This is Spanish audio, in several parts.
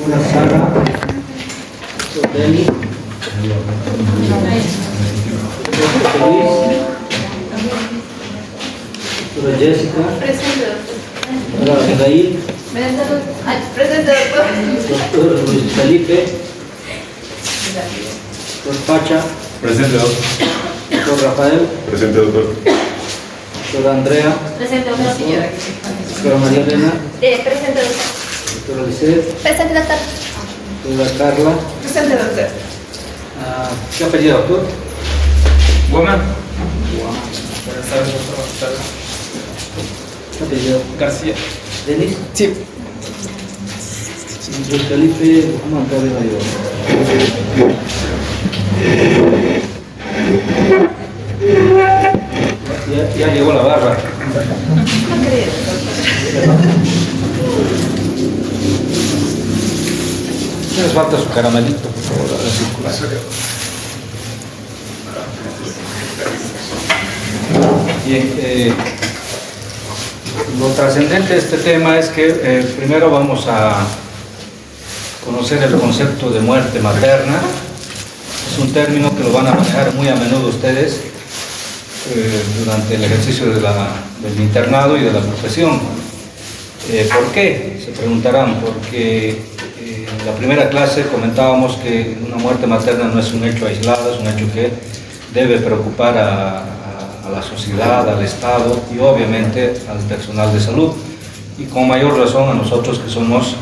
Una Sara, Deni, Luis, una Jessica, una Abigail, Presente, doctor. doctor Luis Felipe, doctor Pacha, Presente, doctor. doctor Rafael, Presente, doctor. doctora Andrea, Presente, doctor. doctora María Elena, Presente, doctor. doctora Lisset, Presente, doctor. doctora Carla. Presente, doctor. ¿Qué apellido, doctor? Woman. Buenas tardes, doctor. Buenas tardes. ¿Qué apellido? García. ¿Denis? Sí. Luis Felipe, Juan Carlos Mayor. Ya llegó la barra. No creo. ¿Qué les falta su caramelito, por favor, a la circulación? Bien, lo trascendente de este tema es que primero vamos a conocer el concepto de muerte materna. Es un término que lo van a manejar muy a menudo ustedes durante el ejercicio del internado y de la profesión. ¿Por qué? Se preguntarán, porque en la primera clase comentábamos que una muerte materna no es un hecho aislado, es un hecho que debe preocupar a la sociedad, al Estado y obviamente al personal de salud, y con mayor razón a nosotros que somos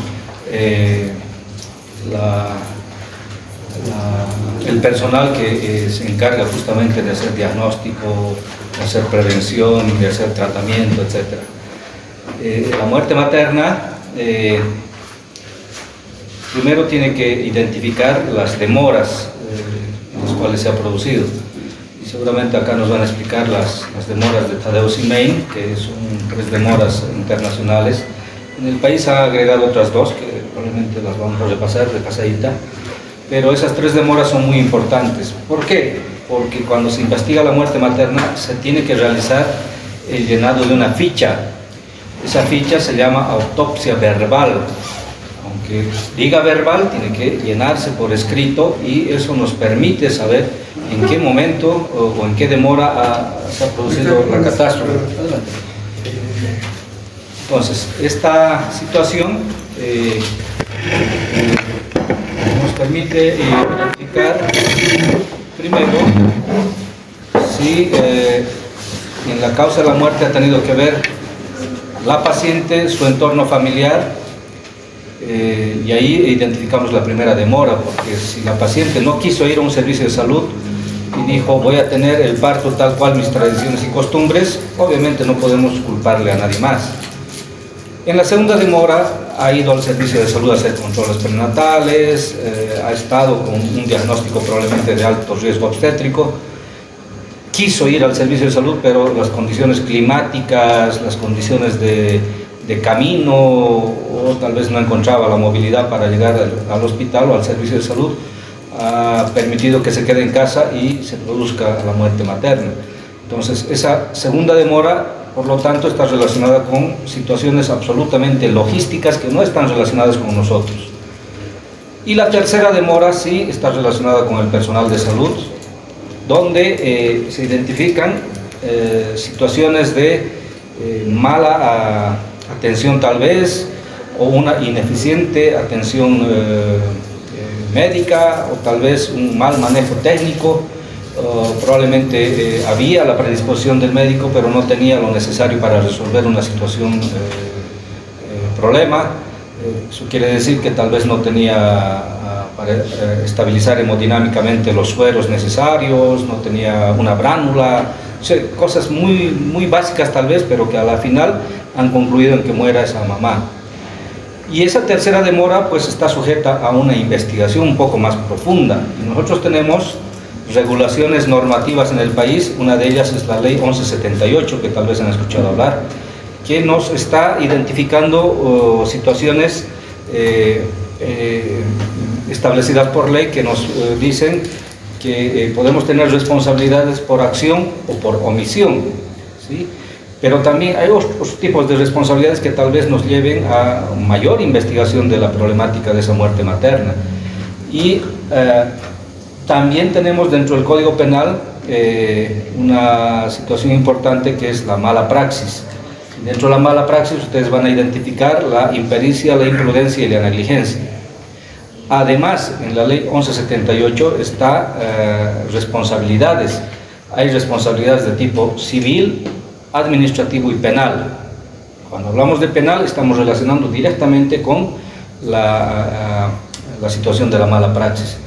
el personal que se encarga justamente de hacer diagnóstico, de hacer prevención, de hacer tratamiento, etc. La muerte materna primero tiene que identificar las demoras en las cuales se ha producido. Seguramente acá nos van a explicar las demoras de Tadeusz y Main, que son 3 demoras internacionales. En el país ha agregado otras 2, que probablemente las vamos a repasar de pasadita, pero esas 3 demoras son muy importantes. ¿Por qué? Porque cuando se investiga la muerte materna se tiene que realizar el llenado de una ficha. Esa ficha se llama autopsia verbal. Aunque diga verbal, tiene que llenarse por escrito y eso nos permite saber en qué momento o en qué demora se ha producido la catástrofe. Adelante. Entonces, esta situación nos permite identificar primero si en la causa de la muerte ha tenido que ver la paciente, su entorno familiar, y ahí identificamos la primera demora, porque si la paciente no quiso ir a un servicio de salud y dijo voy a tener el parto tal cual mis tradiciones y costumbres, obviamente no podemos culparle a nadie más. En la segunda demora ha ido al servicio de salud a hacer controles prenatales, ha estado con un diagnóstico probablemente de alto riesgo obstétrico, quiso ir al servicio de salud, pero las condiciones climáticas, las condiciones de camino, o tal vez no encontraba la movilidad para llegar al hospital o al servicio de salud, ha permitido que se quede en casa y se produzca la muerte materna. Entonces, esa segunda demora, por lo tanto, está relacionada con situaciones absolutamente logísticas que no están relacionadas con nosotros. Y la tercera demora sí está relacionada con el personal de salud, donde se identifican situaciones de mala atención tal vez, o una ineficiente atención médica, o tal vez un mal manejo técnico. Probablemente había la predisposición del médico, pero no tenía lo necesario para resolver una situación, problema. Eso quiere decir que tal vez no tenía para estabilizar hemodinámicamente los sueros necesarios, no tenía una bránula, o sea, cosas muy básicas tal vez, pero que a la final han concluido en que muera esa mamá. Y esa tercera demora pues está sujeta a una investigación un poco más profunda. Y nosotros tenemos regulaciones normativas en el país, una de ellas es la ley 1178, que tal vez han escuchado hablar, que nos está identificando situaciones establecidas por ley que nos dicen que podemos tener responsabilidades por acción o por omisión, ¿sí? Pero también hay otros tipos de responsabilidades que tal vez nos lleven a mayor investigación de la problemática de esa muerte materna. Y también tenemos dentro del Código Penal una situación importante que es la mala praxis. Dentro de la mala praxis ustedes van a identificar la impericia, la imprudencia y la negligencia. Además, en la ley 1178 está responsabilidades. Hay responsabilidades de tipo civil, administrativo y penal. Cuando hablamos de penal estamos relacionando directamente con la situación de la mala praxis.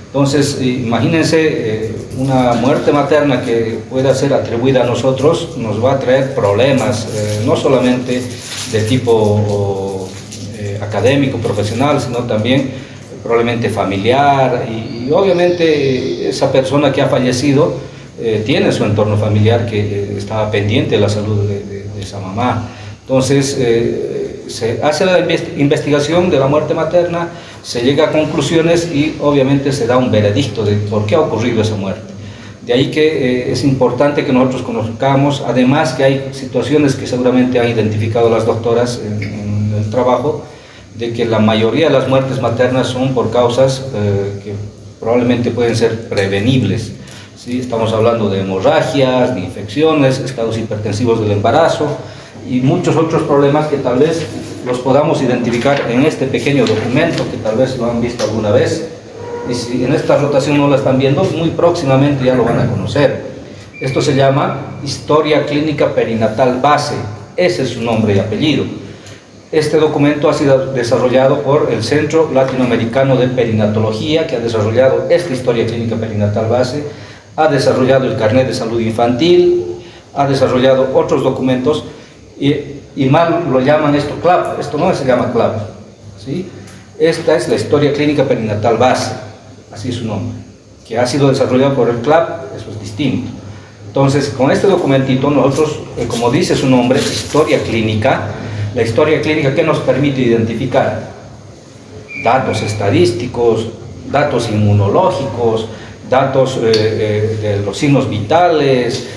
Entonces, imagínense una muerte materna que pueda ser atribuida a nosotros, nos va a traer problemas, no solamente de tipo académico, profesional, sino también probablemente familiar, y obviamente esa persona que ha fallecido tiene su entorno familiar que estaba pendiente de la salud de esa mamá. Entonces, se hace la investigación de la muerte materna, se llega a conclusiones y obviamente se da un veredicto de por qué ha ocurrido esa muerte. De ahí que es importante que nosotros conozcamos, además que hay situaciones que seguramente han identificado las doctoras en el trabajo, de que la mayoría de las muertes maternas son por causas que probablemente pueden ser prevenibles. ¿Sí? Estamos hablando de hemorragias, de infecciones, estados hipertensivos del embarazo y muchos otros problemas que tal vez los podamos identificar en este pequeño documento, que tal vez lo han visto alguna vez, y si en esta rotación no la están viendo, muy próximamente ya lo van a conocer. Esto se llama Historia Clínica Perinatal Base, ese es su nombre y apellido. Este documento ha sido desarrollado por el Centro Latinoamericano de Perinatología, que ha desarrollado esta Historia Clínica Perinatal Base, ha desarrollado el Carnet de Salud Infantil, ha desarrollado otros documentos, y mal lo llaman esto CLAP, esto no se llama CLAP, ¿sí? Esta es la Historia Clínica Perinatal Base, así es su nombre, que ha sido desarrollado por el CLAP, eso es distinto. Entonces, con este documentito nosotros, como dice su nombre, Historia Clínica, la historia clínica que nos permite identificar datos estadísticos, datos inmunológicos, datos de los signos vitales,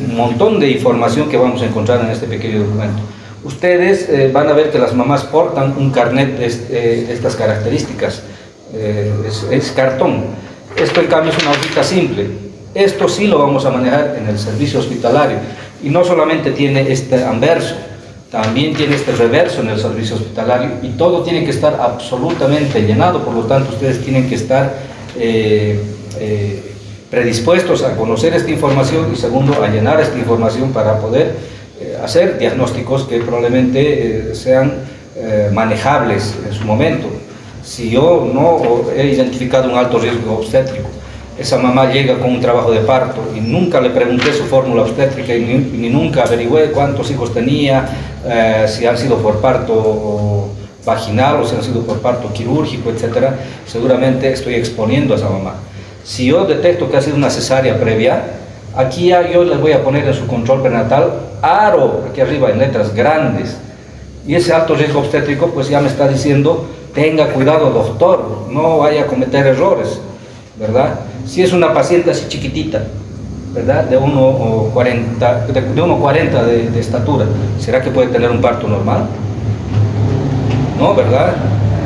un montón de información que vamos a encontrar en este pequeño documento. Ustedes van a ver que las mamás portan un carnet de estas características, es cartón. Esto en cambio es una hojita simple. Esto sí lo vamos a manejar en el servicio hospitalario, y no solamente tiene este anverso, también tiene este reverso en el servicio hospitalario, y todo tiene que estar absolutamente llenado. Por lo tanto, ustedes tienen que estar predispuestos a conocer esta información, y segundo, a llenar esta información para poder hacer diagnósticos que probablemente sean manejables en su momento. Si yo no he identificado un alto riesgo obstétrico, esa mamá llega con un trabajo de parto y nunca le pregunté su fórmula obstétrica, y ni nunca averigüé cuántos hijos tenía, si han sido por parto vaginal o si han sido por parto quirúrgico, etcétera, seguramente estoy exponiendo a esa mamá. Si yo detecto que ha sido una cesárea previa, aquí ya yo les voy a poner en su control prenatal ARO, aquí arriba en letras grandes, y ese alto riesgo obstétrico pues ya me está diciendo: tenga cuidado, doctor, no vaya a cometer errores, ¿verdad? Si es una paciente así chiquitita, ¿verdad? De 1,40 de estatura, ¿será que puede tener un parto normal? No, ¿verdad?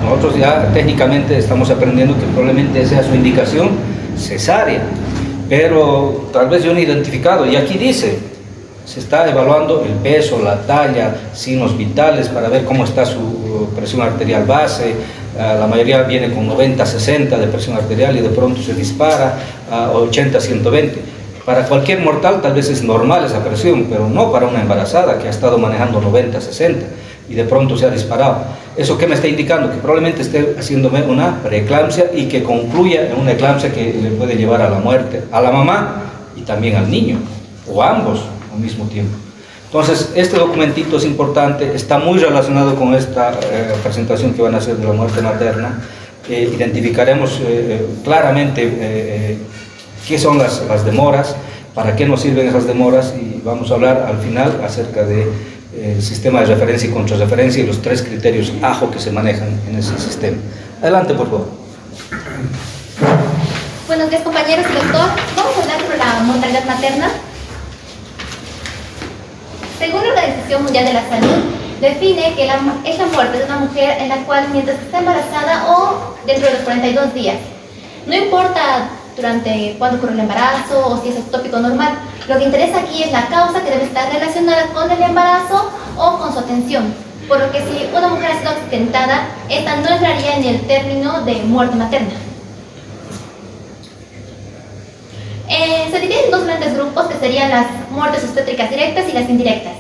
Nosotros ya técnicamente estamos aprendiendo que probablemente sea su indicación cesárea, pero tal vez yo no he identificado, y aquí dice, se está evaluando el peso, la talla, signos vitales para ver cómo está su presión arterial base. La mayoría viene con 90-60 de presión arterial y de pronto se dispara a 80-120. Para cualquier mortal tal vez es normal esa presión, pero no para una embarazada que ha estado manejando 90-60 y de pronto se ha disparado. ¿Eso qué me está indicando? Que probablemente esté haciéndome una preeclampsia y que concluya en una eclampsia que le puede llevar a la muerte, a la mamá y también al niño, o a ambos al mismo tiempo. Entonces, este documentito es importante, está muy relacionado con esta presentación que van a hacer de la muerte materna. Identificaremos claramente qué son las demoras, para qué nos sirven esas demoras, y vamos a hablar al final acerca del sistema de referencia y contrarreferencia y los 3 criterios AJO que se manejan en ese sistema. Adelante, por favor. Buenos días, compañeros y doctor. Vamos a hablar sobre la mortalidad materna. Según la Organización Mundial de la Salud, define que es la muerte de una mujer en la cual mientras está embarazada o dentro de los 42 días. No importa durante cuándo ocurre el embarazo o si es ectópico normal. Lo que interesa aquí es la causa que debe estar relacionada con el embarazo o con su atención. Por lo que si una mujer ha sido accidentada, esta no entraría en el término de muerte materna. Se dividen en dos grandes grupos que serían las muertes obstétricas directas y las indirectas.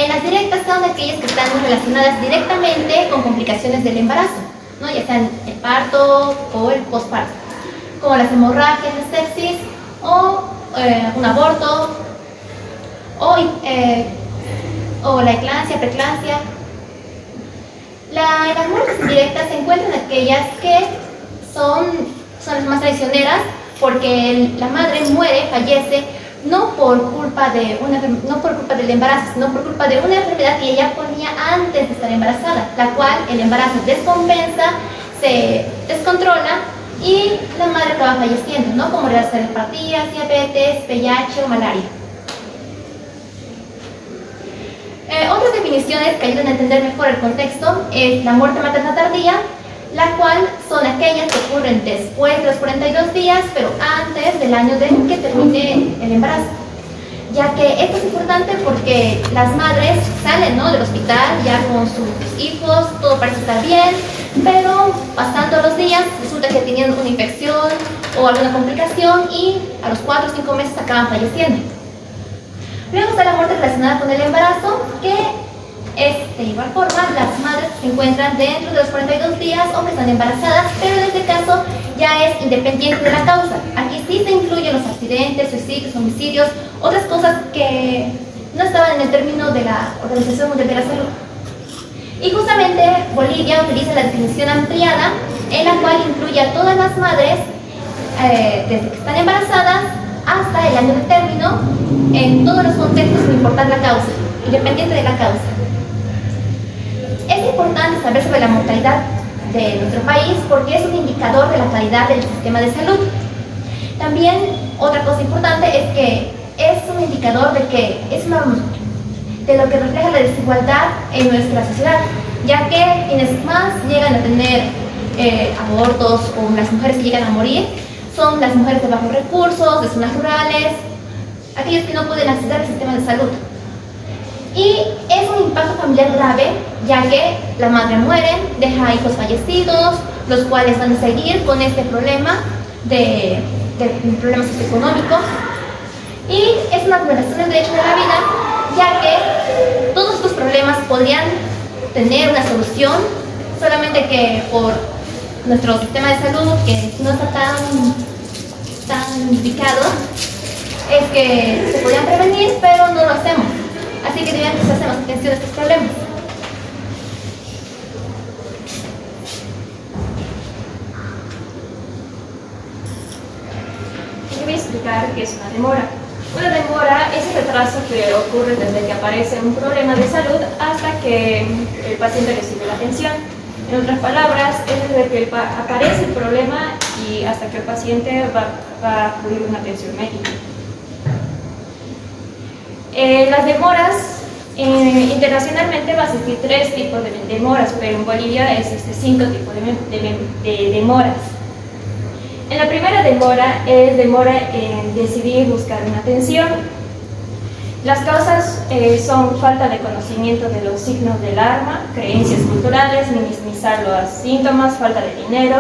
Las directas son aquellas que están relacionadas directamente con complicaciones del embarazo, ¿no? Ya sean el parto o el posparto, como las hemorragias, la sepsis o un aborto o la eclampsia, preeclampsia. Las muertes indirectas se encuentran aquellas que son las más traicioneras, porque la madre muere, fallece, no por culpa del embarazo, sino por culpa de una enfermedad que ella ponía antes de estar embarazada, la cual el embarazo descompensa, se descontrola y la madre acaba falleciendo, ¿no? Como las cerepatías, diabetes, VIH o malaria. Otras definiciones que ayudan a entender mejor el contexto es la muerte materna tardía, la cual son aquellas que ocurren después de los 42 días, pero antes del año en que termine el embarazo. Ya que esto es importante porque las madres salen, ¿no?, del hospital ya con sus hijos, todo parece estar bien, pero pasando los días resulta que tenían una infección o alguna complicación y a los 4 o 5 meses acaban falleciendo. Luego está la muerte relacionada con el embarazo, que es de igual forma las madres que se encuentran dentro de los 42 días o que están embarazadas, pero en este caso ya es independiente de la causa. Aquí sí se incluyen los accidentes, suicidios, homicidios, otras cosas que no estaban en el término de la Organización Mundial de la Salud. Y justamente Bolivia utiliza la definición ampliada, en la cual incluye a todas las madres desde que están embarazadas hasta el año de término, en todos los contextos sin importar la causa, independiente de la causa. Es importante saber sobre la mortalidad de nuestro país porque es un indicador de la calidad del sistema de salud. También otra cosa importante es que es un indicador de lo que refleja la desigualdad en nuestra sociedad, ya que quienes más llegan a tener abortos o las mujeres que llegan a morir son las mujeres de bajos recursos, de zonas rurales, aquellos que no pueden acceder al sistema de salud. Y es un impacto familiar grave, ya que la madre muere, deja hijos fallecidos, los cuales van a seguir con este problema de problemas socioeconómicos. Y es una vulneración del derecho de la vida, ya que todos estos problemas podrían tener una solución, solamente que por nuestro sistema de salud, que no está tan indicado, es que se podrían prevenir, pero no lo hacemos. Así que debemos hacer más atención a estos problemas. Yo voy a explicar qué es una demora. Una demora es el retraso que ocurre desde que aparece un problema de salud hasta que el paciente recibe la atención. En otras palabras, es desde que aparece el problema y hasta que el paciente va a acudir a una atención médica. Las demoras, internacionalmente va a existir 3 tipos de demoras, pero en Bolivia existen 5 tipos de demoras. En la primera demora es demora en decidir buscar una atención. Las causas son falta de conocimiento de los signos de alarma, creencias culturales, minimizar los síntomas, falta de dinero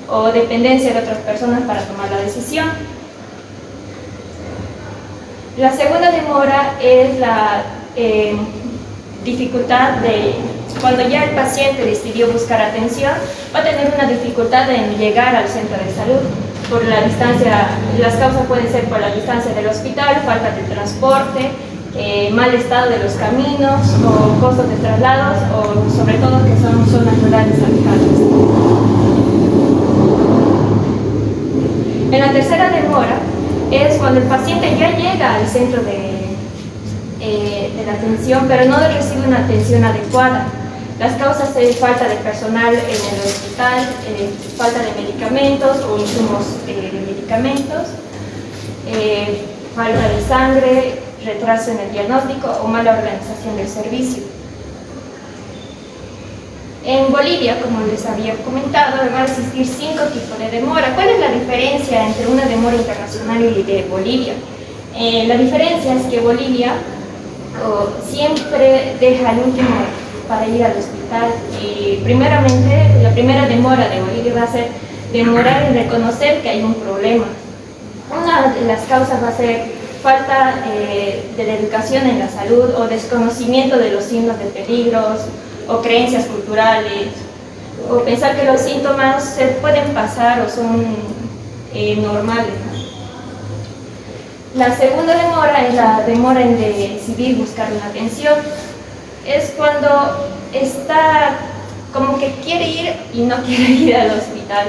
o dependencia de otras personas para tomar la decisión. La segunda demora es la dificultad de, cuando ya el paciente decidió buscar atención, va a tener una dificultad en llegar al centro de salud. Por la distancia, las causas pueden ser por la distancia del hospital, falta de transporte, mal estado de los caminos o costos de traslados o sobre todo que son zonas rurales alejadas. En la tercera demora es cuando el paciente ya llega al centro de la atención, pero no recibe una atención adecuada. Las causas es falta de personal en el hospital, falta de medicamentos o insumos de medicamentos, falta de sangre retraso en el diagnóstico o mala organización del servicio. En Bolivia, como les había comentado, van a existir 5 tipos de demora. ¿Cuál es la diferencia entre una demora internacional y de Bolivia? La diferencia es que Bolivia siempre deja el último para ir al hospital. Y primeramente, la primera demora de Bolivia va a ser demorar en reconocer que hay un problema. Una de las causas va a ser falta de la educación en la salud o desconocimiento de los signos de peligros o creencias culturales, o pensar que los síntomas se pueden pasar o son normales, ¿no? La segunda demora es la demora en decidir buscar una atención. Es cuando está como que quiere ir y no quiere ir al hospital.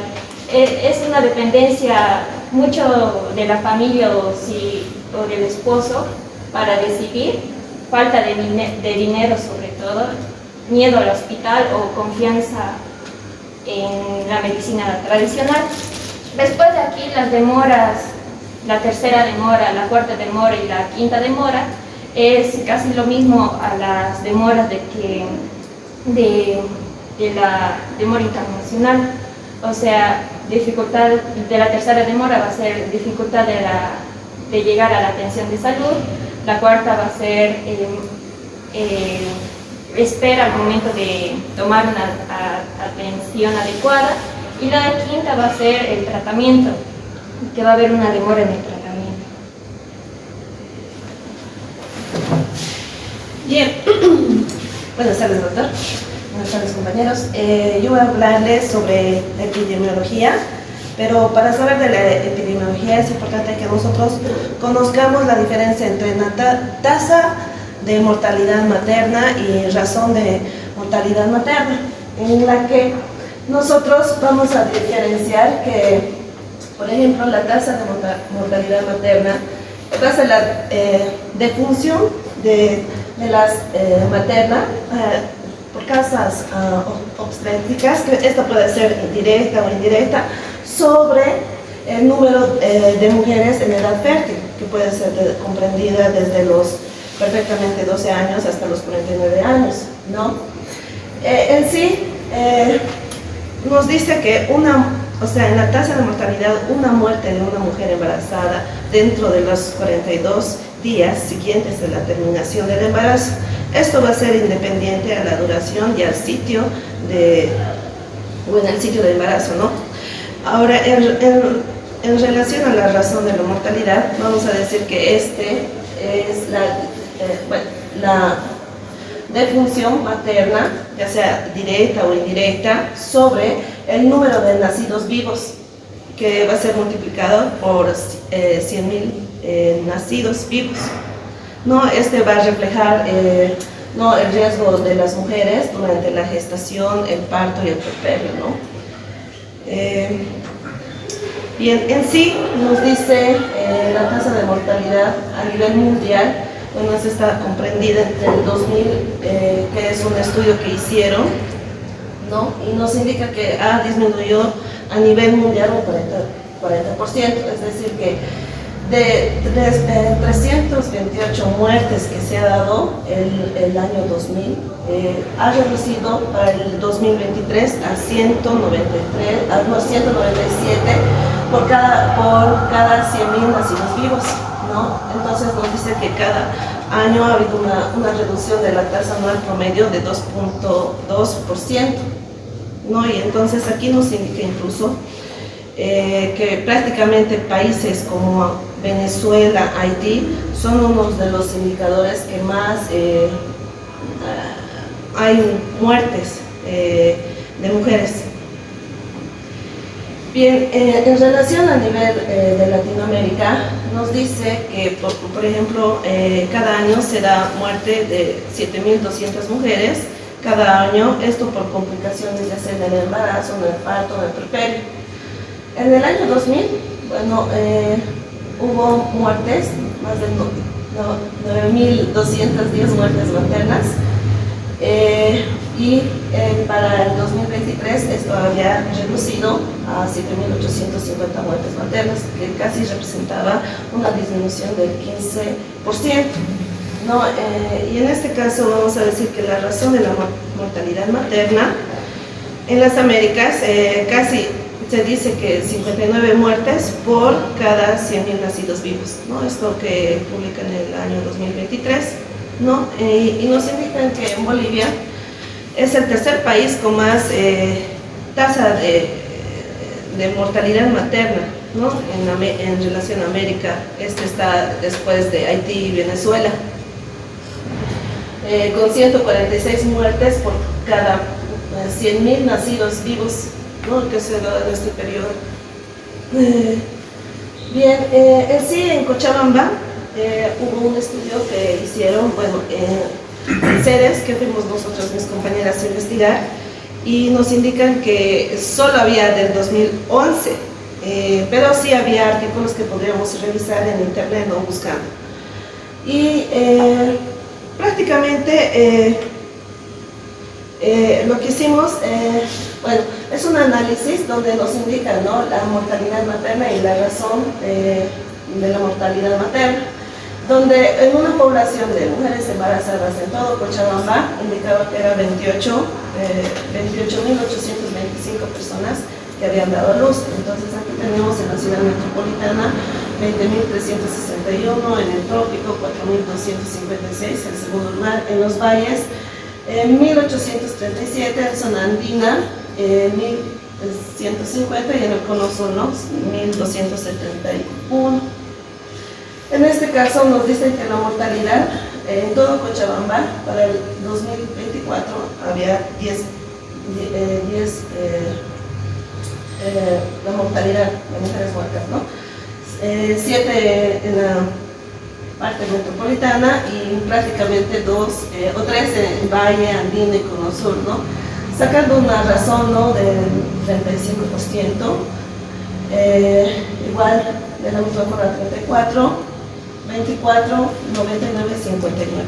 Es una dependencia mucho de la familia o del esposo para decidir, falta de dinero sobre todo, miedo al hospital o confianza en la medicina tradicional. Después de aquí las demoras, la tercera demora, la cuarta demora y la quinta demora, es casi lo mismo a las demoras de la demora internacional. O sea, dificultad de la tercera demora va a ser dificultad de llegar a la atención de salud, la cuarta va a ser espera al momento de tomar una atención adecuada, y la quinta va a ser el tratamiento, que va a haber una demora en el tratamiento. Bien, buenas tardes, doctor. Buenas tardes, compañeros. Yo voy a hablarles sobre la epidemiología, pero para saber de la epidemiología es importante que nosotros conozcamos la diferencia entre la tasa de mortalidad materna y razón de mortalidad materna, en la que nosotros vamos a diferenciar que, por ejemplo, la tasa de mortalidad materna va a ser la defunción de las maternas por causas obstétricas, que esto puede ser directa o indirecta, sobre el número de mujeres en edad fértil, que puede ser comprendida desde los perfectamente 12 años hasta los 49 años, ¿no? En sí, nos dice que en la tasa de mortalidad, una muerte de una mujer embarazada dentro de los 42 días siguientes de la terminación del embarazo, esto va a ser independiente a la duración y al sitio en el sitio de embarazo, ¿no? Ahora, en relación a la razón de la mortalidad, vamos a decir que este es la defunción materna, ya sea directa o indirecta, sobre el número de nacidos vivos, que va a ser multiplicado por 100.000 nacidos vivos, ¿no? Este va a reflejar el riesgo de las mujeres durante la gestación, el parto y el puerperio, ¿no? Bien, en sí nos dice la tasa de mortalidad a nivel mundial. Bueno, esta está comprendida entre el 2000, que es un estudio que hicieron, ¿no? Y nos indica que ha disminuido a nivel mundial un 40%, es decir, que de 328 muertes que se ha dado el año 2000, ha reducido para el 2023 a 197 por cada 100.000 nacidos vivos, ¿no? Entonces nos dice que cada año ha habido una reducción de la tasa anual promedio de 2.2%, ¿no? Y entonces aquí nos indica incluso que prácticamente países como Venezuela, Haití, son uno de los indicadores que más hay muertes de mujeres. Bien, en relación a nivel de Latinoamérica, nos dice que, por ejemplo, cada año se da muerte de 7.200 mujeres, cada año, esto por complicaciones ya sea en el embarazo, en el parto, en el puerperio. En el año 2000, bueno, hubo muertes, más de 9.210 muertes maternas. y para el 2023 esto había reducido a 7.850 muertes maternas, que casi representaba una disminución del 15%. ¿No? Y en este caso vamos a decir que la razón de la mortalidad materna en las Américas casi se dice que 59 muertes por cada 100.000 nacidos vivos, ¿no? Esto que publica en el año 2023, ¿no? Y nos indican que en Bolivia es el tercer país con más tasa de mortalidad materna, ¿no? En relación a América. Este está después de Haití y Venezuela, con 146 muertes por cada 100.000 nacidos vivos, ¿no? Que se da en este periodo. Bien, sí, en Cochabamba hubo un estudio que hicieron, bueno, en seres que fuimos nosotros, mis compañeras, a investigar, y nos indican que solo había del 2011, pero sí había artículos que podríamos revisar en internet o buscando. Y prácticamente lo que hicimos, bueno, es un análisis donde nos indica, ¿no?, la mortalidad materna y la razón de la mortalidad materna, donde en una población de mujeres embarazadas en todo Cochabamba indicaba que era 28.825 personas que habían dado a luz. Entonces aquí tenemos en la ciudad metropolitana 20.361, en el trópico 4.256, el segundo lugar, en los valles 1.837, en zona andina 1.150 y en el cono sur 1.271. En este caso nos dicen que la mortalidad en todo Cochabamba para el 2024 había 10 la mortalidad de mujeres muertas, ¿no? 7 en la parte metropolitana y prácticamente 2 o 3 en Valle, Andino y Cono Sur, ¿no? Sacando una razón, ¿no?, del 35%, igual de la misma forma 34, 24, 99, 59.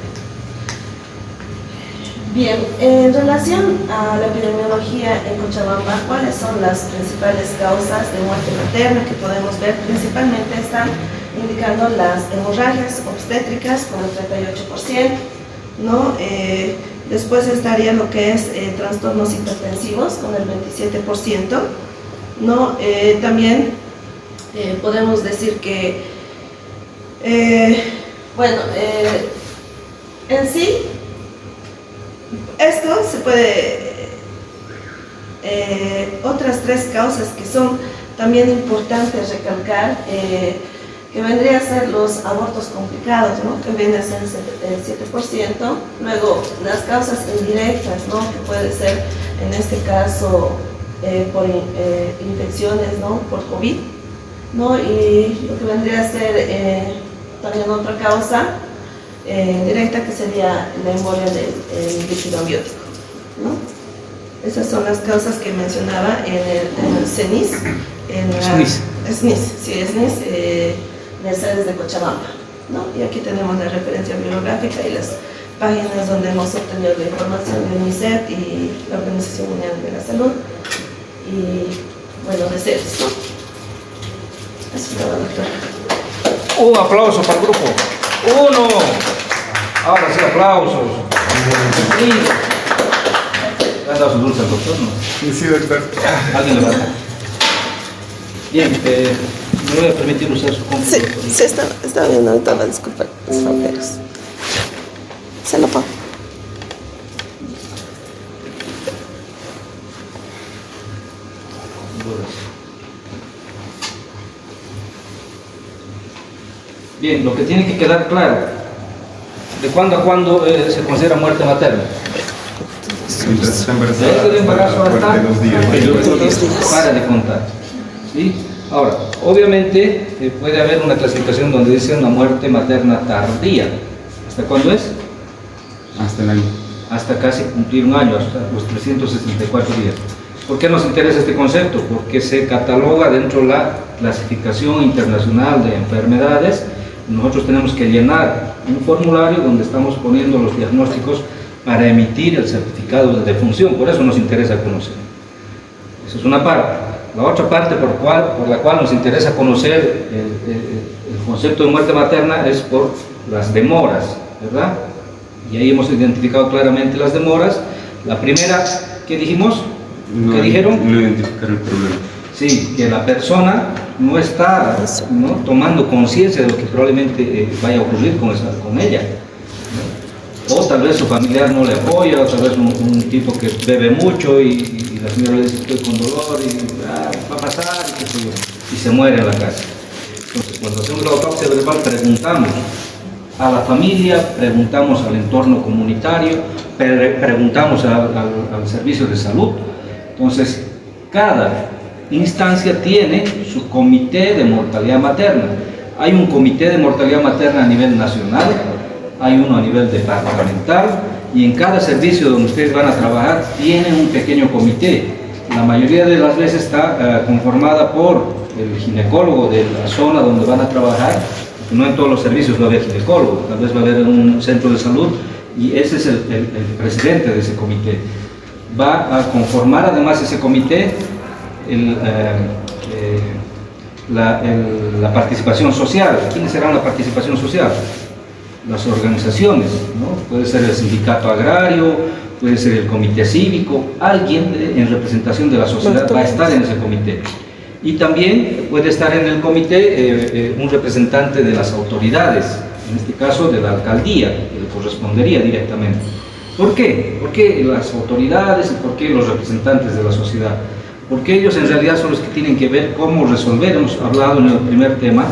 Bien, en relación a la epidemiología en Cochabamba, ¿cuáles son las principales causas de muerte materna que podemos ver? Principalmente están indicando las hemorragias obstétricas con el 38%, ¿no? Después estaría lo que es trastornos hipertensivos con el 27%, ¿no? También podemos decir que, bueno, en sí, esto se puede, otras 3 causas que son también importantes recalcar, que vendrían a ser los abortos complicados, ¿no?, que viene a ser el 7%, luego las causas indirectas, ¿no?, que puede ser en este caso por infecciones, ¿no?, por COVID, ¿no?, y lo que vendría a ser también otra causa directa, que sería la embolia del líquido amniótico, ¿no? Esas son las causas que mencionaba en el CENIS, SNIS, sí, SNIS, de sedes de Cochabamba, ¿no? Y aquí tenemos la referencia bibliográfica y las páginas donde hemos obtenido la información de UNICEF y la Organización Mundial de la Salud, y bueno, de sedes, ¿no? Eso es todo, doctora. Un aplauso para el grupo. 1. Ahora sí, aplausos. Sí. ¿Le han dado su dulce al doctor, no? Sí, doctor. ¿Alguien lo va a dar? Bien, me voy a permitir usar su computadora. Sí, está bien, doctora, disculpa, los papeles. Se lo pongo. Bien, lo que tiene que quedar claro, ¿de cuándo a cuándo se considera muerte materna? Mientras está embarazada, Desde el embarazo hasta 42 días. para de contar. ¿Sí? Ahora, obviamente puede haber una clasificación donde dice una muerte materna tardía. ¿Hasta cuándo es? Hasta el año. Hasta casi cumplir un año, hasta los 364 días. ¿Por qué nos interesa este concepto? Porque se cataloga dentro de la clasificación internacional de enfermedades. Nosotros tenemos que llenar un formulario donde estamos poniendo los diagnósticos para emitir el certificado de defunción. Por eso nos interesa conocer. Esa es una parte. La otra parte por la cual nos interesa conocer el concepto de muerte materna es por las demoras, ¿verdad? Y ahí hemos identificado claramente las demoras. La primera, ¿qué dijimos? ¿Qué dijeron? No identificar el problema. Sí, que la persona no está, ¿no?, tomando conciencia de lo que probablemente vaya a ocurrir con ella, ¿no? O tal vez su familiar no le apoya, o tal vez un tipo que bebe mucho y la señora le dice estoy con dolor y va a pasar y qué sé yo, y se muere en la casa. Entonces, cuando hacemos la autopsia verbal preguntamos a la familia, preguntamos al entorno comunitario, preguntamos al servicio de salud. Entonces, cada instancia tiene su comité de mortalidad materna. Hay un comité de mortalidad materna a nivel nacional, hay uno a nivel departamental, y en cada servicio donde ustedes van a trabajar tienen un pequeño comité. La mayoría de las veces está conformada por el ginecólogo de la zona donde van a trabajar. No en todos los servicios va a haber ginecólogo, tal vez va a haber un centro de salud, y ese es el presidente de ese comité. Va a conformar además ese comité la participación social. ¿Quiénes serán la participación social? Las organizaciones, ¿no? Puede ser el sindicato agrario, puede ser el comité cívico, alguien en representación de la sociedad va a estar en ese comité. Y también puede estar en el comité un representante de las autoridades, en este caso de la alcaldía, que le correspondería directamente. ¿Por qué? ¿Por qué las autoridades y por qué los representantes de la sociedad? Porque ellos en realidad son los que tienen que ver cómo resolver. Hemos hablado en el primer tema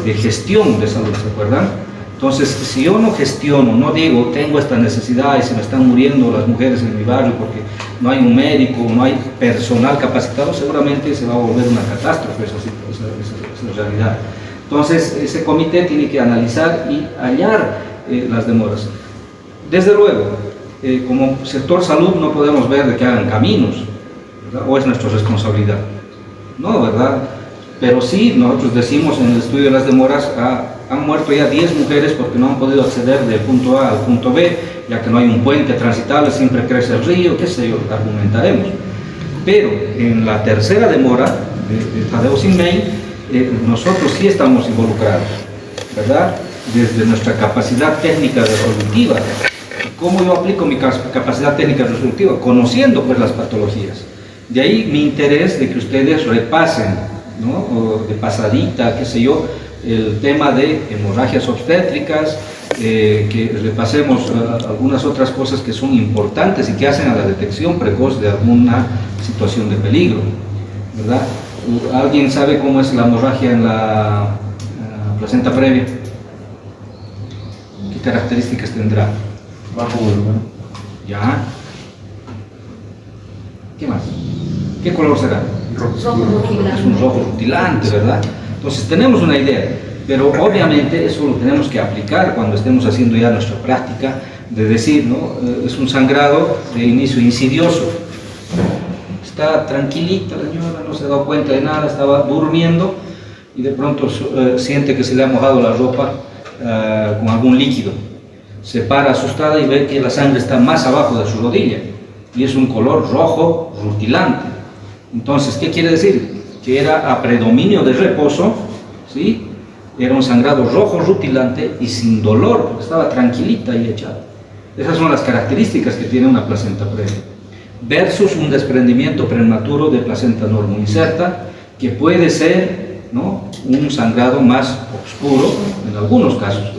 de gestión de salud, ¿se acuerdan? Entonces, si yo no gestiono, no digo, tengo esta necesidad y se me están muriendo las mujeres en mi barrio porque no hay un médico, no hay personal capacitado, seguramente se va a volver una catástrofe esa realidad. Entonces, ese comité tiene que analizar y hallar las demoras. Desde luego, como sector salud no podemos ver de que hagan caminos, ¿verdad? O es nuestra responsabilidad. No, ¿verdad? Pero sí, nosotros decimos en el estudio de las demoras, han muerto ya 10 mujeres porque no han podido acceder del punto A al punto B, ya que no hay un puente transitable, siempre crece el río, qué sé yo, argumentaremos. Pero en la tercera demora, de Tadeo Sinmei, nosotros sí estamos involucrados, ¿verdad? Desde nuestra capacidad técnica resolutiva. ¿Cómo yo aplico mi capacidad técnica resolutiva? Conociendo pues las patologías. De ahí mi interés de que ustedes repasen, ¿no? O de pasadita, qué sé yo, el tema de hemorragias obstétricas, que repasemos algunas otras cosas que son importantes y que hacen a la detección precoz de alguna situación de peligro, ¿verdad? ¿Alguien sabe cómo es la hemorragia en la placenta previa? ¿Qué características tendrá? Bajo volumen. ¿Ya? ¿Qué más? ¿Qué color será? Es un rojo rutilante, ¿verdad? Entonces tenemos una idea, pero obviamente eso lo tenemos que aplicar cuando estemos haciendo ya nuestra práctica de decir, ¿no? Es un sangrado de inicio insidioso. Está tranquilita la señora, no se ha dado cuenta de nada, estaba durmiendo y de pronto siente que se le ha mojado la ropa con algún líquido. Se para asustada y ve que la sangre está más abajo de su rodilla y es un color rojo rutilante. Entonces, ¿qué quiere decir? Que era a predominio de reposo, ¿sí? Era un sangrado rojo rutilante y sin dolor, porque estaba tranquilita y echada. Esas son las características que tiene una placenta previa. Versus un desprendimiento prematuro de placenta normoinserta, que puede ser, ¿no?, un sangrado más oscuro, en algunos casos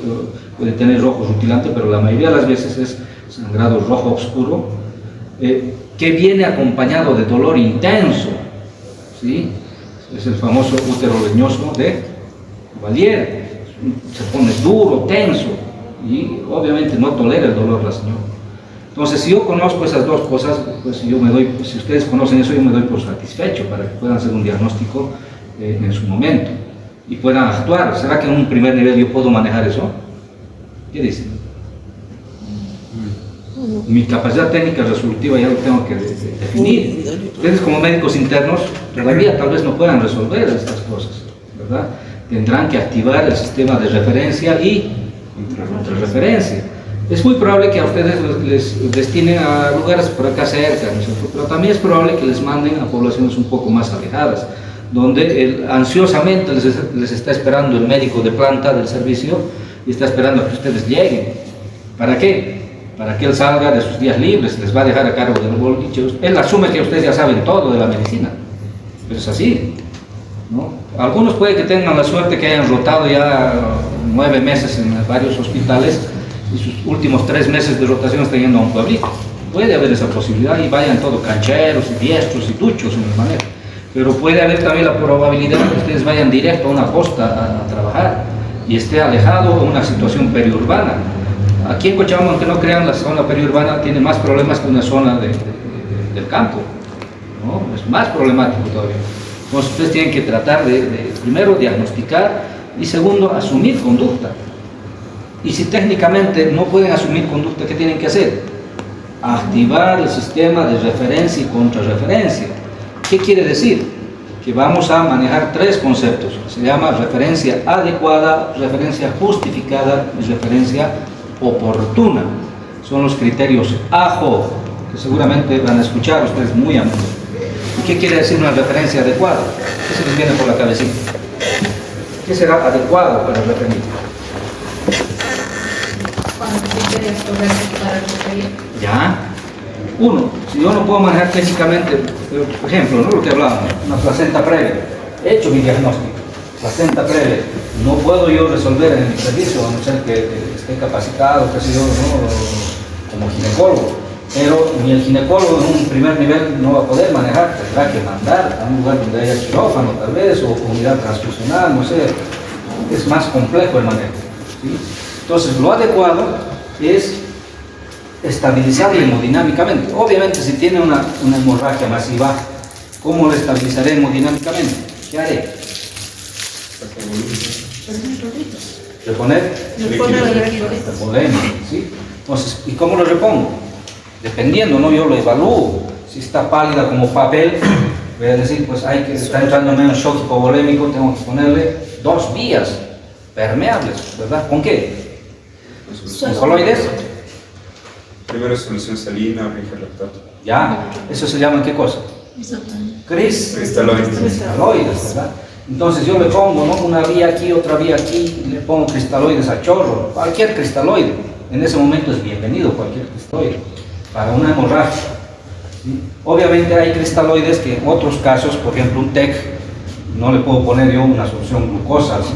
puede tener rojo rutilante, pero la mayoría de las veces es sangrado rojo oscuro, que viene acompañado de dolor intenso, ¿sí? Es el famoso útero leñoso de Valier, se pone duro, tenso, y obviamente no tolera el dolor la señora. Entonces, si yo conozco esas dos cosas, pues yo me doy, si ustedes conocen eso, yo me doy por satisfecho para que puedan hacer un diagnóstico en su momento y puedan actuar. ¿Será que en un primer nivel yo puedo manejar eso? ¿Qué dicen? Mi capacidad técnica resolutiva ya lo tengo que definir. Ustedes como médicos internos todavía tal vez no puedan resolver estas cosas, ¿verdad? Tendrán que activar el sistema de referencia y contrarreferencia. es muy probable que a ustedes les destinen a lugares por acá cerca, ¿no es cierto? Pero también es probable que les manden a poblaciones un poco más alejadas, donde ansiosamente les está esperando el médico de planta del servicio y está esperando a que ustedes lleguen. ¿Para qué? Para que él salga de sus días libres, les va a dejar a cargo del boliche. Él asume que ustedes ya saben todo de la medicina, pero es así, ¿no? Algunos puede que tengan la suerte que hayan rotado ya 9 meses en varios hospitales y sus últimos 3 meses de rotación están yendo a un pueblito. Puede haber esa posibilidad y vayan todos cancheros y diestros y duchos en el manejo. Pero puede haber también la probabilidad de que ustedes vayan directo a una costa a trabajar y esté alejado en una situación periurbana. Aquí en Cochabamba, aunque no crean, la zona periurbana tiene más problemas que una zona del campo, ¿no? Es más problemático todavía. Entonces ustedes tienen que tratar de primero diagnosticar y segundo asumir conducta. Y si técnicamente no pueden asumir conducta, ¿qué tienen que hacer? Activar el sistema de referencia y contrarreferencia. ¿Qué quiere decir? Que vamos a manejar 3 conceptos. Se llama referencia adecuada, referencia justificada y referencia oportuna. Son los criterios AJO, que seguramente van a escuchar ustedes muy a menudo. ¿Y qué quiere decir una referencia adecuada? ¿Qué se les viene por la cabecita? ¿Qué será adecuado para referir? Ya. 1. Si yo no puedo manejar técnicamente, por ejemplo, ¿no? Lo que hablábamos, una placenta previa, he hecho mi diagnóstico, placenta previa, no puedo yo resolver en mi servicio, a no ser que esté capacitado, qué sé yo, ¿no? Como ginecólogo, pero ni el ginecólogo en un primer nivel no va a poder manejar, tendrá que mandar a un lugar donde haya quirófano tal vez, o unidad transfusional, no sé, es más complejo el manejo, ¿sí? Entonces lo adecuado es estabilizarlo hemodinámicamente. Obviamente si tiene una hemorragia masiva, ¿cómo lo estabilizaré hemodinámicamente? ¿Qué haré? Reponer reponer, ¿sí? Entonces, ¿y cómo lo repongo? Dependiendo, ¿no? Yo lo evalúo. Si está pálida como papel, voy a decir, pues está entrando en shock hipovolémico, tengo que ponerle 2 vías permeables, ¿verdad? ¿Con qué? ¿Con coloides? Primero solución salina, lactato. Ya, eso se llama ¿qué cosa? Cristaloides. Cristaloides, ¿verdad? Entonces yo le pongo, ¿no? Una vía aquí, otra vía aquí, y le pongo cristaloides a chorro, cualquier cristaloide. En ese momento es bienvenido cualquier cristaloide para una hemorragia, ¿sí? Obviamente hay cristaloides que en otros casos, por ejemplo un TEC, no le puedo poner yo una solución glucosa al 5%,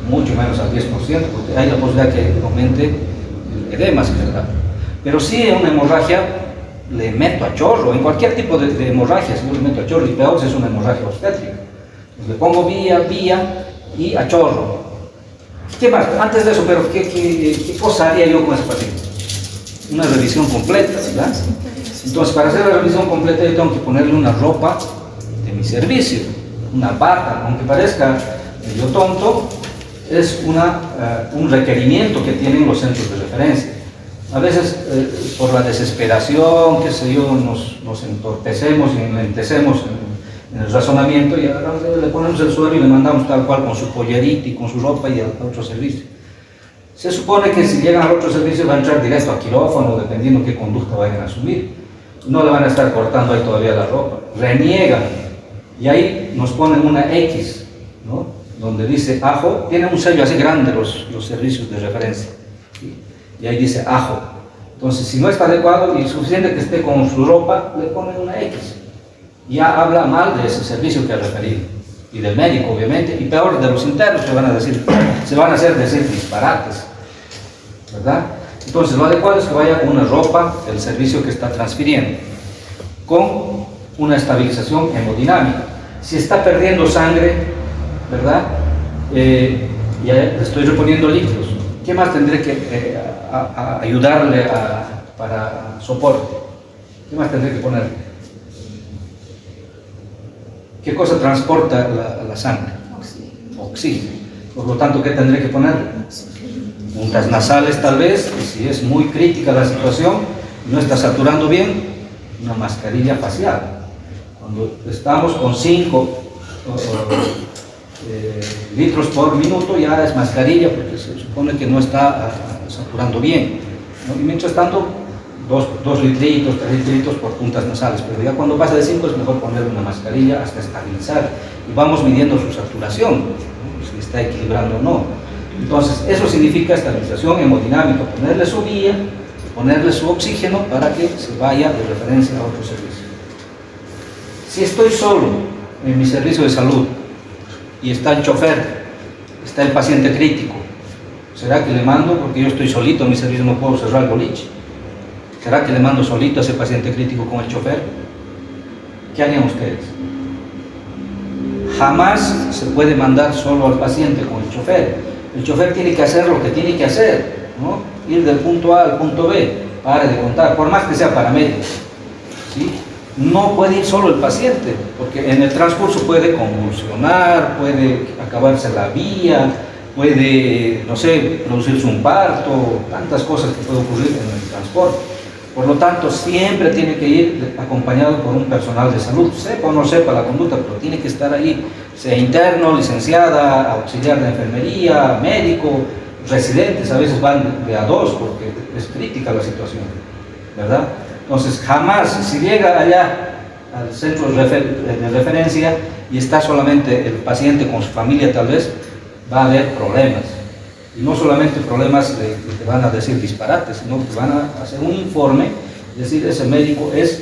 mucho menos al 10%, porque hay la posibilidad que aumente el edema, ¿verdad? Pero sí en una hemorragia le meto a chorro, en cualquier tipo de hemorragia, si yo le meto a chorro, y peor si es una hemorragia obstétrica. Pues le pongo vía y a chorro. ¿Qué más? Antes de eso, pero ¿qué cosa haría yo con ese paciente? Una revisión completa, ¿verdad? Entonces, para hacer la revisión completa yo tengo que ponerle una ropa de mi servicio, una bata, aunque parezca medio tonto, es un requerimiento que tienen los centros de referencia. A veces, por la desesperación, qué sé yo, nos entorpecemos y enlentecemos en el razonamiento y le ponemos el suero y le mandamos tal cual con su pollerita y con su ropa y al otro servicio. Se supone que si llegan al otro servicio va a entrar directo a quirófano, dependiendo qué conducta vayan a asumir. No le van a estar cortando ahí todavía la ropa. Reniegan y ahí nos ponen una X, ¿no? Donde dice AJO, tienen un sello así grande los servicios de referencia, ¿sí? Y ahí dice AJO. Entonces, si no está adecuado y suficiente que esté con su ropa, le ponen una X. Ya habla mal de ese servicio que ha referido, y del médico, obviamente, y peor de los internos que van a decir, se van a hacer decir disparates, ¿verdad? Entonces, lo adecuado es que vaya con una ropa del servicio que está transfiriendo, con una estabilización hemodinámica. Si está perdiendo sangre, ¿verdad? Ya le estoy reponiendo líquidos. ¿Qué más tendré que ayudarle para soporte? ¿Qué más tendré que ponerle? ¿Qué cosa transporta la sangre? Oxígeno. Por lo tanto, ¿qué tendré que ponerle? Puntas nasales tal vez, y si es muy crítica la situación, no está saturando bien, una mascarilla facial. Cuando estamos con 5 litros por minuto ya es mascarilla porque se supone que no está saturando bien. ¿no? Y mientras tanto, 2 litritos, 3 litritos por puntas nasales, pero ya cuando pasa de 5 es mejor ponerle una mascarilla hasta estabilizar. Y vamos midiendo su saturación, ¿no? Si está equilibrando o no. Entonces, eso significa estabilización hemodinámica, ponerle su vía, ponerle su oxígeno para que se vaya de referencia a otro servicio. Si estoy solo en mi servicio de salud y está el chofer, está el paciente crítico, ¿será que le mando, porque yo estoy solito en mi servicio, no puedo cerrar el boliche? ¿Será que le mando solito a ese paciente crítico con el chofer? ¿Qué harían ustedes? Jamás se puede mandar solo al paciente con el chofer. El chofer tiene que hacer lo que tiene que hacer, ¿no? Ir del punto A al punto B, pare de contar, por más que sea paramédico, ¿sí? No puede ir solo el paciente, porque en el transcurso puede convulsionar, puede acabarse la vía, puede, no sé, producirse un parto, tantas cosas que pueden ocurrir en el transporte. Por lo tanto, siempre tiene que ir acompañado por un personal de salud, sepa o no sepa la conducta, pero tiene que estar ahí, sea interno, licenciada, auxiliar de enfermería, médico, residentes, a veces van de a 2 porque es crítica la situación, ¿verdad? Entonces, jamás, si llega allá al centro de referencia y está solamente el paciente con su familia, tal vez, va a haber problemas. Y no solamente problemas de que te van a decir disparates, sino que van a hacer un informe, es decir, ese médico es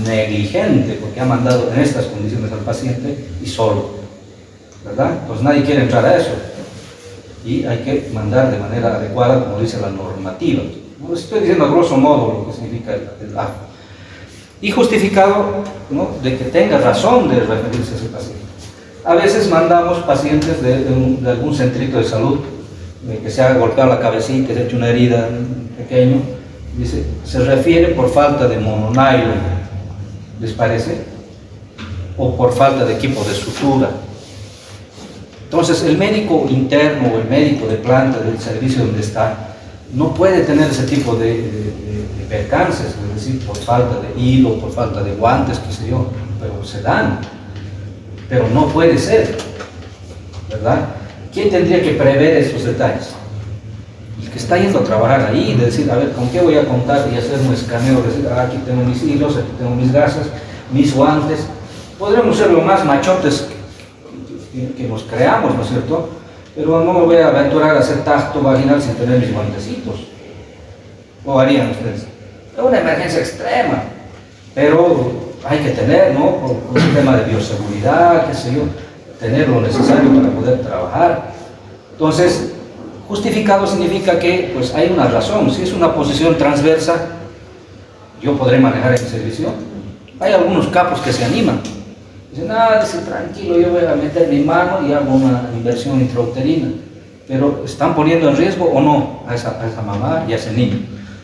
negligente porque ha mandado en estas condiciones al paciente y solo, ¿verdad? Entonces nadie quiere entrar a eso y hay que mandar de manera adecuada, como dice la normativa. No estoy diciendo a grosso modo lo que significa el AFO. Y justificado, ¿no?, de que tenga razón de referirse a ese paciente. A veces mandamos pacientes de algún centrito de salud que se ha golpeado la cabecita, que se ha hecho una herida pequeña, dice, se refiere por falta de mononylon, ¿les parece? O por falta de equipo de sutura. Entonces, el médico interno o el médico de planta del servicio donde está no puede tener ese tipo de percances, es decir, por falta de hilo, por falta de guantes, qué sé yo, pero se dan, pero no puede ser, ¿verdad? ¿Quién tendría que prever esos detalles? El que está yendo a trabajar ahí, de decir, a ver, ¿con qué voy a contar? Y hacer un escaneo, decir, aquí tengo mis hilos, aquí tengo mis gasas, mis guantes. Podremos ser lo más machotes que nos creamos, ¿no es cierto? Pero no me voy a aventurar a hacer tacto vaginal sin tener mis guantecitos. ¿O harían ustedes? Es una emergencia extrema, pero hay que tener, ¿no? Por un tema de bioseguridad, qué sé yo, tener lo necesario para poder trabajar. Entonces, justificado significa que pues hay una razón. Si es una posición transversa, yo podré manejar ese servicio. Hay algunos capos que se animan. Dicen, dice, tranquilo, yo voy a meter mi mano y hago una inversión intrauterina. Pero ¿están poniendo en riesgo o no a esa mamá y a ese niño?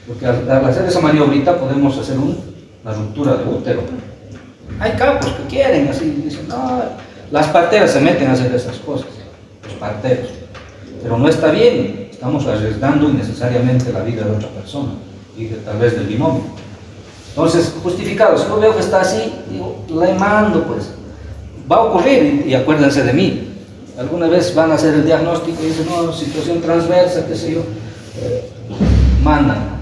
Porque al hacer esa maniobrita podemos hacer una ruptura de útero. Hay capos que quieren, así, dicen, no, las parteras se meten a hacer esas cosas, los parteros. Pero no está bien, estamos arriesgando innecesariamente la vida de otra persona y tal vez del binomio. Entonces, justificado, si yo veo que está así, digo, le mando, pues, va a ocurrir, y acuérdense de mí. Alguna vez van a hacer el diagnóstico y dicen, no, situación transversa, qué sé yo, mandan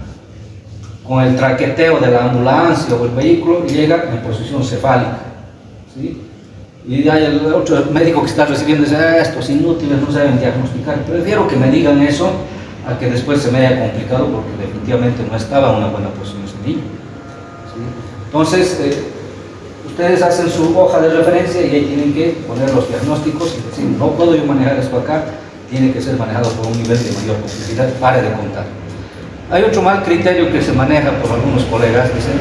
con el traqueteo de la ambulancia o el vehículo, llega en posición cefálica, ¿sí? Y hay el otro médico que está recibiendo dice, estos inútiles no saben diagnosticar. Prefiero que me digan eso a que después se me haya complicado porque definitivamente no estaba en una buena posición ese niño, ¿sí? Entonces, ustedes hacen su hoja de referencia y ahí tienen que poner los diagnósticos y decir, no puedo yo manejar esto acá, tiene que ser manejado por un nivel de mayor complejidad, pare de contar. Hay otro mal criterio que se maneja por algunos colegas, dicen,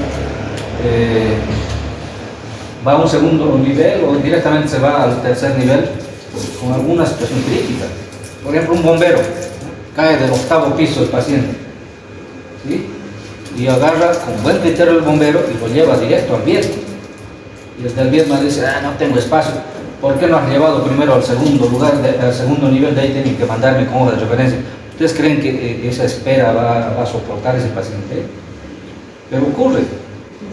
va a un segundo nivel o directamente se va al tercer nivel con alguna situación crítica. Por ejemplo, un bombero, cae del 8º piso el paciente, ¿sí? Y agarra con buen criterio el bombero y lo lleva directo al Viedma. Y desde el Viedma dice, no tengo espacio. ¿Por qué no has llevado primero al segundo lugar, al segundo nivel? De ahí tienen que mandarme con hoja de referencia. ¿Ustedes creen que esa espera va a soportar ese paciente? Pero ocurre.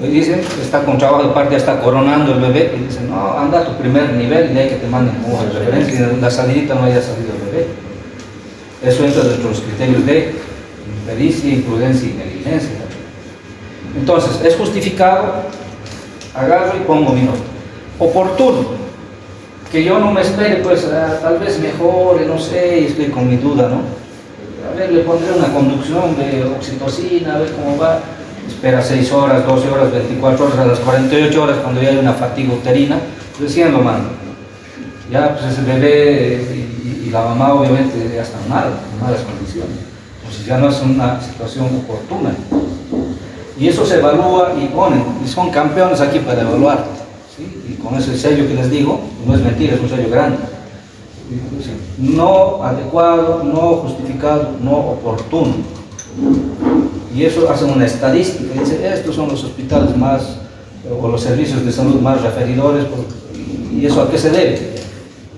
Dicen, está con trabajo de parte, está coronando el bebé, y dicen, no, anda a tu primer nivel y de ahí que te manden con hoja de referencia y en la salidita no haya salido el bebé. Eso entra dentro de los criterios de impericia, imprudencia y negligencia. Entonces, es justificado, agarro y pongo mi nota. Oportuno, que yo no me espere, pues tal vez mejore, no sé, y estoy con mi duda, ¿no? A ver, le pondré una conducción de oxitocina, a ver cómo va. Espera 6 horas, 12 horas, 24 horas, a las 48 horas, cuando ya hay una fatiga uterina, recién lo mando. Ya, pues ese bebé y la mamá obviamente ya están mal, en malas condiciones. Entonces ya no es una situación oportuna. Y eso se evalúa y ponen, y son campeones aquí para evaluar, ¿sí? Y con ese sello que les digo, no es mentira, es un sello grande. No adecuado, no justificado, no oportuno. Y eso hace una estadística, dice, estos son los hospitales más, o los servicios de salud más referidores, ¿y eso a qué se debe?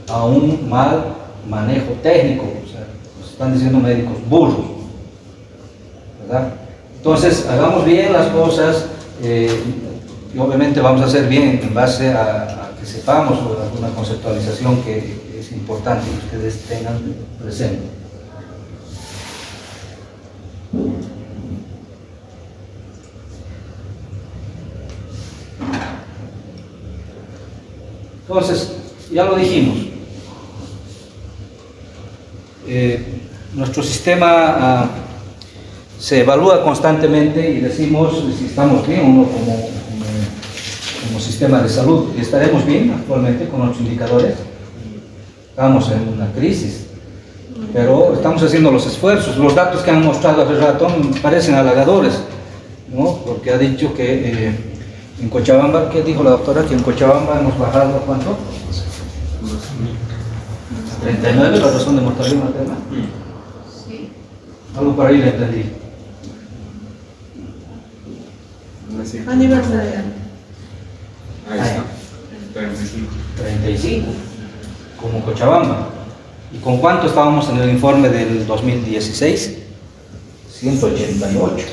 A un mal manejo técnico, o sea, nos están diciendo médicos burros, ¿verdad? Entonces, hagamos bien las cosas, y obviamente vamos a hacer bien en base a que sepamos alguna conceptualización que es importante que ustedes tengan presente. Entonces, ya lo dijimos, nuestro sistema se evalúa constantemente y decimos si estamos bien o no como sistema de salud. Y estaremos bien actualmente con nuestros indicadores. Estamos en una crisis, pero estamos haciendo los esfuerzos. Los datos que han mostrado hace rato parecen halagadores, ¿no? Porque ha dicho que en Cochabamba, ¿qué dijo la doctora? Que en Cochabamba hemos bajado, ¿cuánto? 39 la razón de mortalidad materna. Sí. Algo por ahí le entendí. A nivel federal. Ahí está. 35. 35, como Cochabamba. ¿Y con cuánto estábamos en el informe del 2016? 188.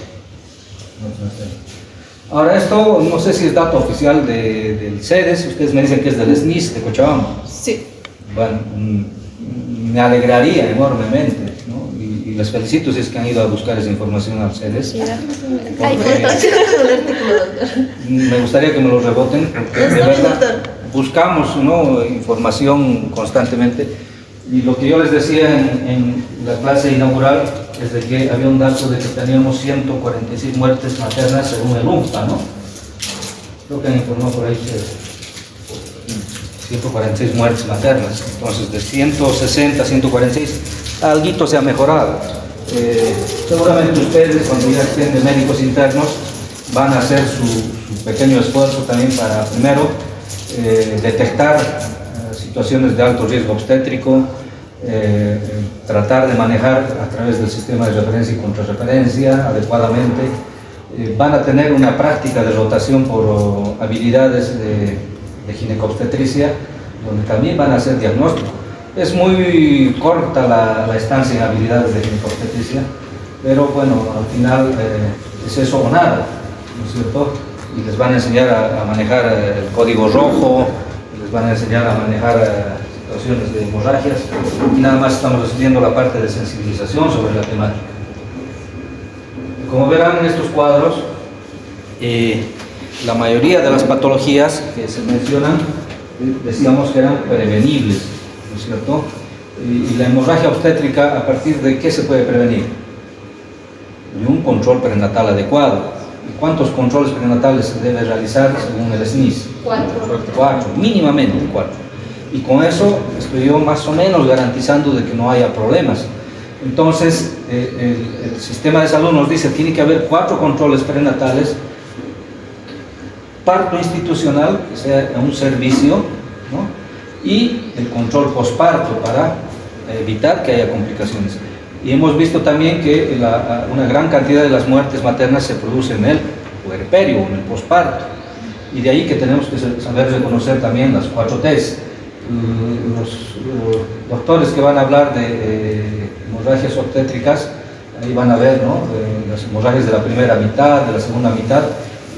Ahora esto, no sé si es dato oficial del CEDES, ustedes me dicen que es del SNIS de Cochabamba. Sí. Bueno, me alegraría enormemente, ¿no? Y les felicito si es que han ido a buscar esa información al CEDES. Me gustaría que me lo reboten, porque de verdad buscamos, ¿no?, información constantemente. Y lo que yo les decía en la clase inaugural es de que había un dato de que teníamos 146 muertes maternas según el UNFPA, ¿no? Creo que han informado por ahí que 146 muertes maternas. Entonces, de 160 a 146, alguito se ha mejorado. Seguramente ustedes, cuando ya estén de médicos internos, van a hacer su pequeño esfuerzo también para, primero, detectar situaciones de alto riesgo obstétrico, tratar de manejar a través del sistema de referencia y contrarreferencia adecuadamente. Van a tener una práctica de rotación por habilidades de ginecobstetricia, donde también van a hacer diagnóstico. Es muy corta la estancia en habilidades de ginecobstetricia, pero bueno, al final es eso o nada, ¿no es cierto? Y les van a enseñar a manejar el código rojo, les van a enseñar a manejar situaciones de hemorragias, y nada más estamos haciendo la parte de sensibilización sobre la temática. Como verán en estos cuadros, la mayoría de las patologías que se mencionan, decíamos que eran prevenibles, ¿no es cierto? Y la hemorragia obstétrica, ¿a partir de qué se puede prevenir? De un control prenatal adecuado. ¿Y cuántos controles prenatales se debe realizar según el SNIS? 4, mínimamente 4. Y con eso estoy yo más o menos garantizando de que no haya problemas. Entonces, el sistema de salud nos dice que tiene que haber 4 controles prenatales, parto institucional, que sea un servicio, ¿no?, y el control posparto para evitar que haya complicaciones. Y hemos visto también que una gran cantidad de las muertes maternas se produce en el puerperio, en el posparto. Y de ahí que tenemos que saber reconocer también las 4 T's. Los doctores que van a hablar de hemorragias obstétricas, ahí van a ver, ¿no?, las hemorragias de la primera mitad, de la segunda mitad,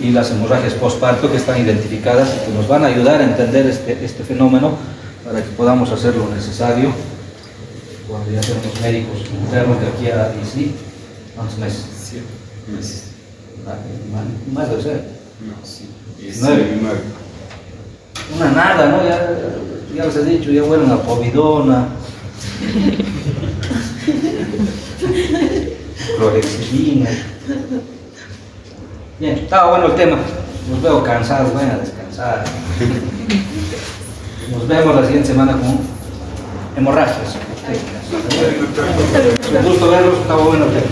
y las hemorragias postparto que están identificadas y que nos van a ayudar a entender este fenómeno para que podamos hacer lo necesario cuando ya seamos médicos internos de aquí a ICI, ¿Cuántos meses? 7 meses. Más debe ser. No, sí. Es 9. 9. Una nada, ¿no? Ya les he dicho, ya huelen a povidona. Clorexidina. Bien, estaba bueno el tema. Los veo cansados, vayan a descansar. Nos vemos la siguiente semana con hemorragias. Un gusto verlos, estaba bueno el tema.